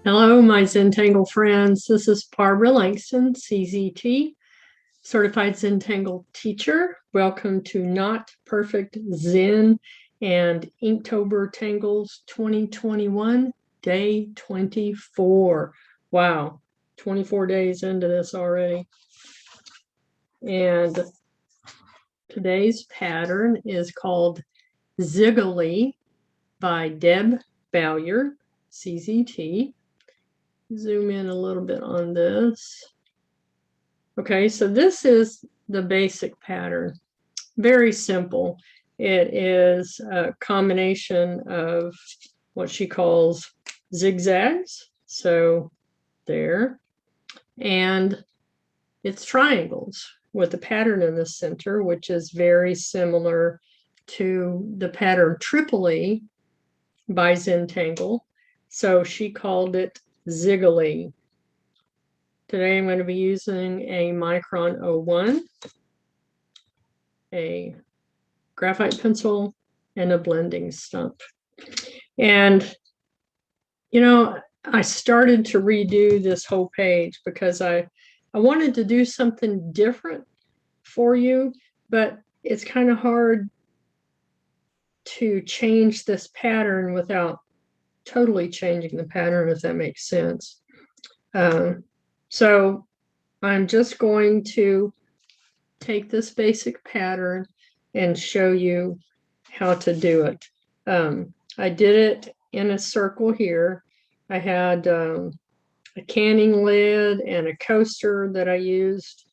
Hello, my Zentangle friends. This is Barbara Langston, CZT, Certified Zentangle Teacher. Welcome to Not Perfect Zen and Inktober Tangles 2021, day 24. Wow, 24 days into this already. And today's pattern is called Ziggly by Browyer, CZT. Zoom in a little bit on this. Okay, so this is the basic pattern. Very simple. It is a combination of what she calls zigzags. So there. And it's triangles with a pattern in the center, which is very similar to the pattern Tripoli by Zentangle. So she called it Ziggly. Today I'm going to be using a Micron 01, a graphite pencil, and a blending stump. And, you know, I started to redo this whole page because I wanted to do something different for you, but it's kind of hard to change this pattern without totally changing the pattern, if that makes sense. So I'm just going to take this basic pattern and show you how to do it. I did it in a circle here. I had a canning lid and a coaster that I used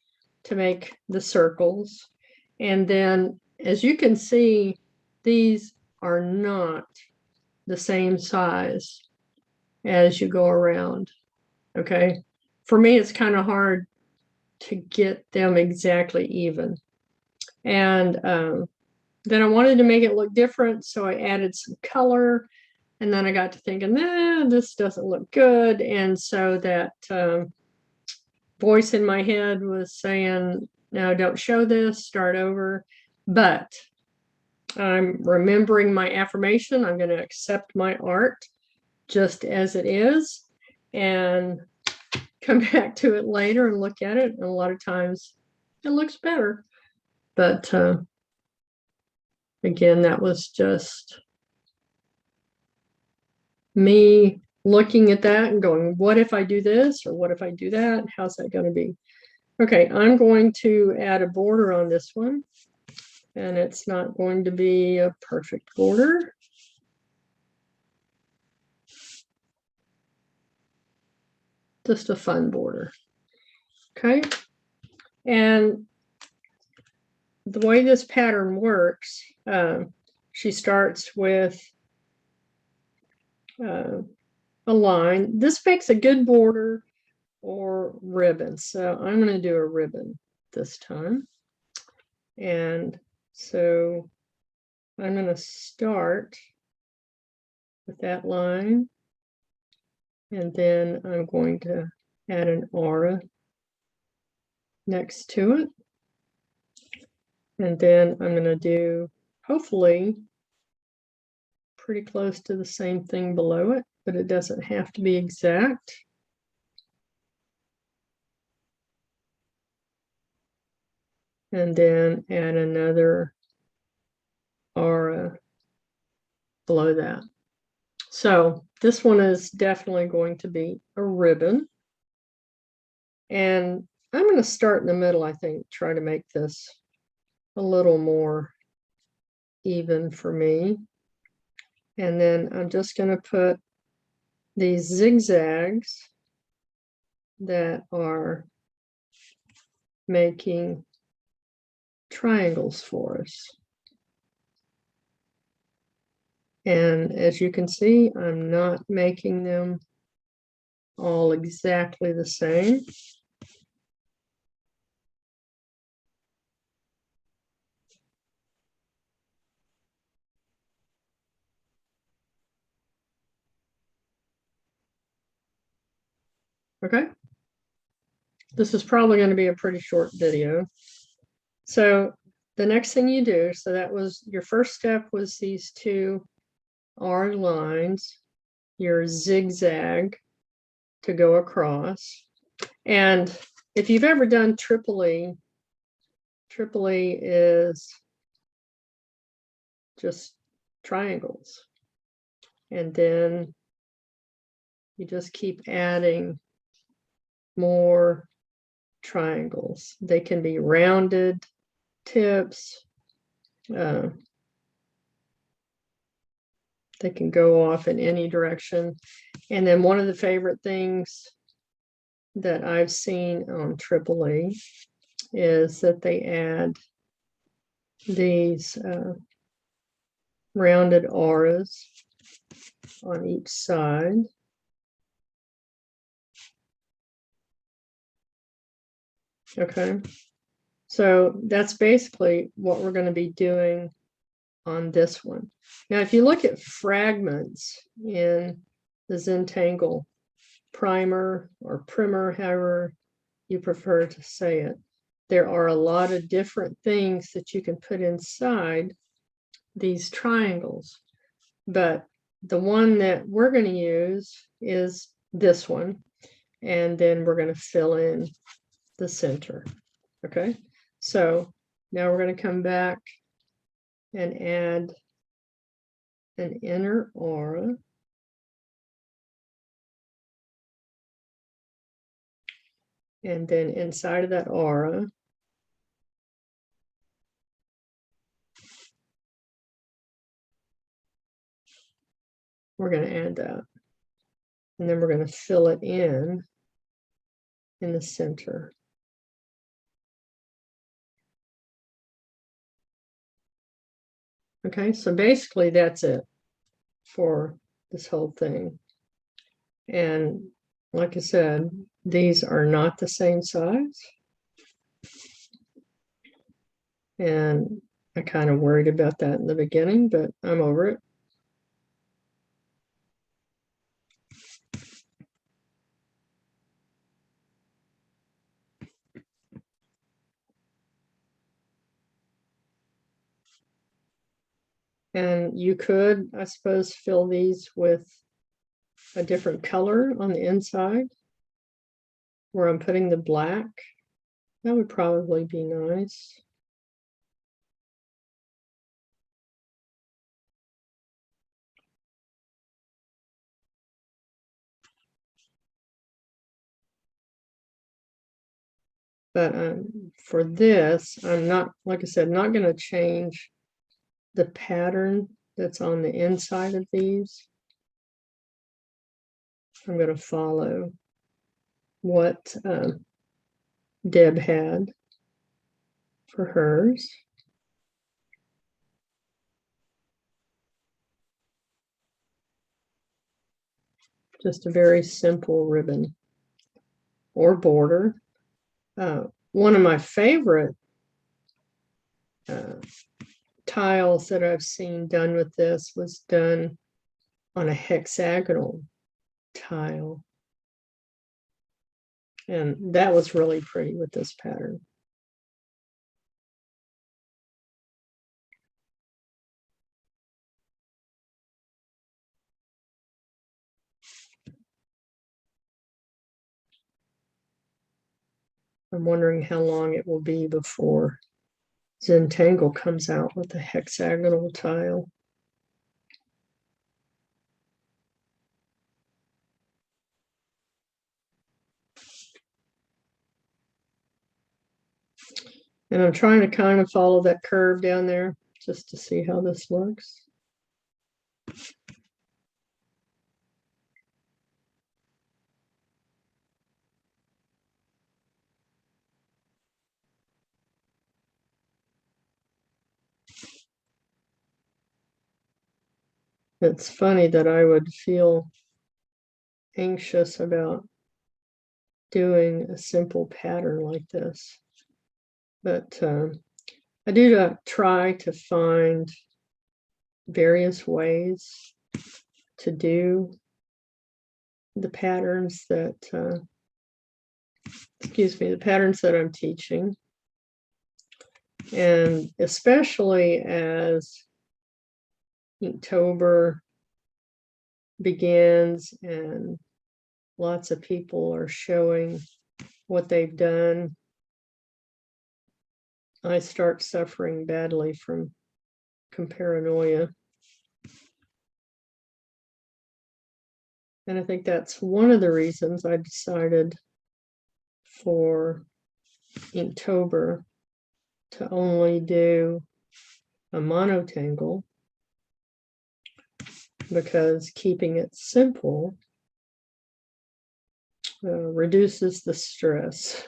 to make the circles. And then, as you can see, these are not the same size as you go around. Okay, for me it's kind of hard to get them exactly even. And then I wanted to make it look different, so I added some color, and then I got to thinking, nah, this doesn't look good. And so that voice in my head was saying, no, don't show this, start over. But I'm remembering my affirmation. I'm going to accept my art just as it is and come back to it later and look at it. And a lot of times it looks better. But again, that was just me looking at that and going, what if I do this? Or what if I do that? How's that going to be? Okay, I'm going to add a border on this one. And it's not going to be a perfect border. Just a fun border. Okay. And the way this pattern works, she starts with a line. This makes a good border or ribbon. So I'm going to do a ribbon this time. And so I'm going to start with that line. And then I'm going to add an aura next to it. And then I'm going to do, hopefully, pretty close to the same thing below it, but it doesn't have to be exact. And then add another aura below that. So this one is definitely going to be a ribbon. And I'm going to start in the middle, I think, try to make this a little more even for me. And then I'm just going to put these zigzags that are making triangles for us. And as you can see, I'm not making them all exactly the same. Okay. This is probably going to be a pretty short video. So the next thing you do, so that was your first step, was these two R lines, your zigzag, to go across. And if you've ever done Tripoli is just triangles. And then you just keep adding more triangles. They can be rounded tips. They can go off in any direction. And then one of the favorite things that I've seen on Tripoli is that they add these rounded auras on each side. Okay, so that's basically what we're going to be doing on this one. Now, if you look at fragments in the Zentangle primer or primer, however you prefer to say it, there are a lot of different things that you can put inside these triangles. But the one that we're going to use is this one. And then we're going to fill in the center. Okay, so now we're going to come back and add an inner aura. And then inside of that aura, we're going to add that. And then we're going to fill it in the center. Okay, so basically that's it for this whole thing. And like I said, these are not the same size. And I kind of worried about that in the beginning, but I'm over it. And you could, I suppose, fill these with a different color on the inside where I'm putting the black. That would probably be nice. But for this, I'm not, like I said, not going to change the pattern that's on the inside of these. I'm going to follow what Deb had for hers. Just a very simple ribbon or border. One of my favorite tiles that I've seen done with this was done on a hexagonal tile. And that was really pretty with this pattern. I'm wondering how long it will be before Zentangle comes out with a hexagonal tile. And I'm trying to kind of follow that curve down there just to see how this looks. It's funny that I would feel anxious about doing a simple pattern like this. But I do try to find various ways to do the patterns that, the patterns that I'm teaching. And especially as Inktober begins and lots of people are showing what they've done, I start suffering badly from paranoia. And I think that's one of the reasons I decided for Inktober to only do a monotangle, because keeping it simple reduces the stress.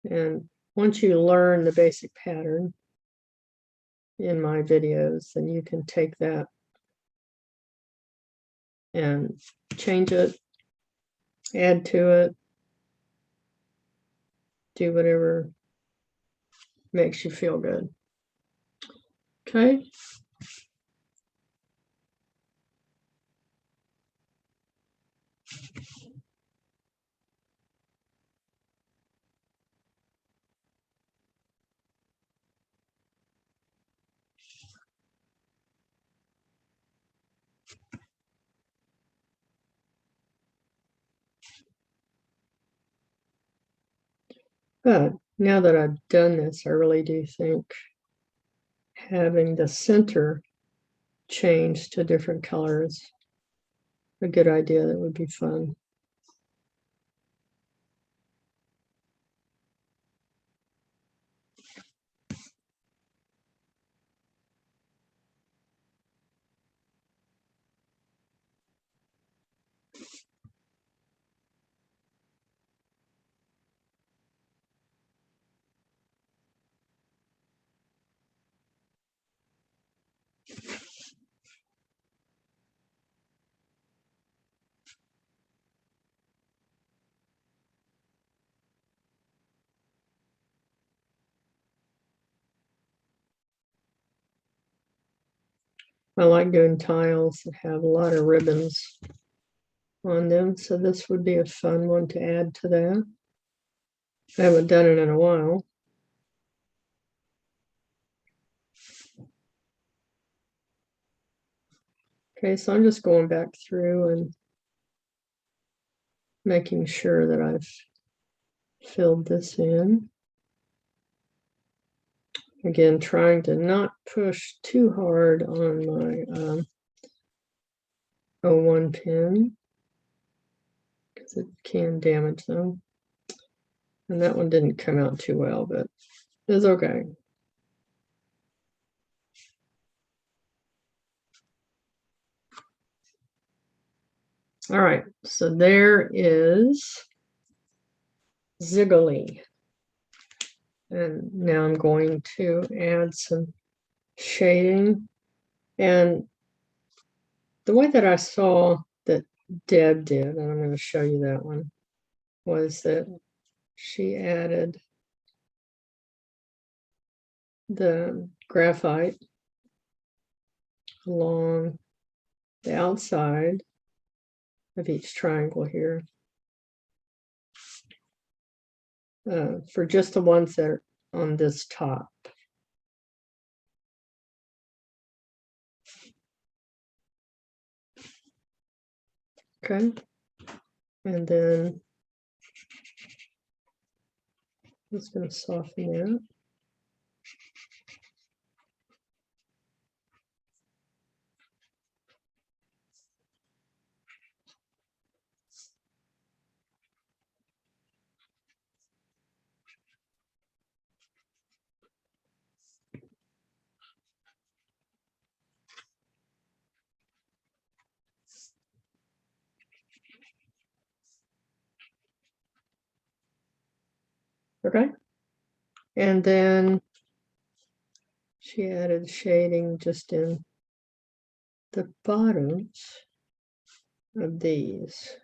And once you learn the basic pattern in my videos, then you can take that and change it, add to it, do whatever makes you feel good. Okay. But now that I've done this, I really do think having the center change to different colors a good idea. That would be fun. I like doing tiles that have a lot of ribbons on them, so this would be a fun one to add to that. I haven't done it in a while. Okay, so I'm just going back through and making sure that I've filled this in. Again, trying to not push too hard on my 01 pin, because it can damage them. And that one didn't come out too well, but it's okay. All right, so there is Ziggly. And now I'm going to add some shading. And the way that I saw that Deb did, and I'm going to show you that one, was that she added the graphite along the outside of each triangle here, for just the ones that are on this top. Okay, and then I'm just going to soften that. Okay, and then she added shading just in the bottoms of these.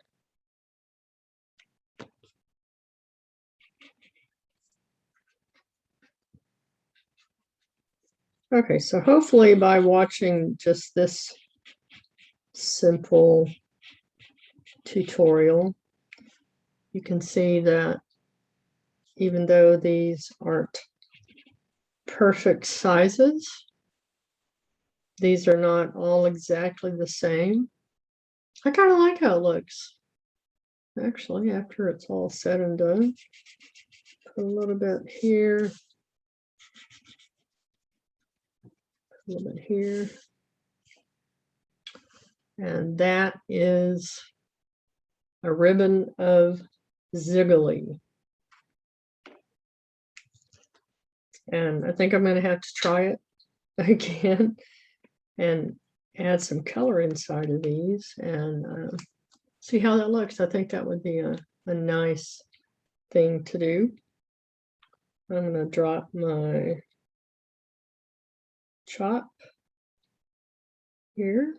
Okay, so hopefully by watching just this simple tutorial, you can see that even though these aren't perfect sizes, these are not all exactly the same. I kind of like how it looks. Actually, after it's all said and done, put a little bit here, a little bit here. And that is a ribbon of Ziggly. And I think I'm going to have to try it again and add some color inside of these and see how that looks. I think that would be a nice thing to do. I'm going to drop my chop here.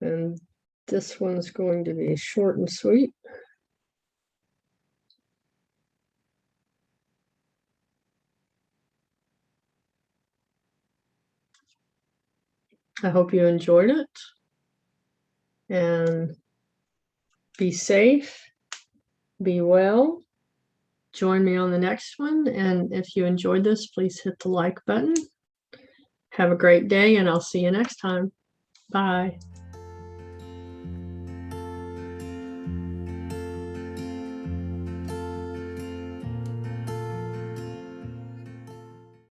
And this one's going to be short and sweet. I hope you enjoyed it. And be safe, be well. Join me on the next one. And if you enjoyed this, please hit the like button. Have a great day, and I'll see you next time. Bye.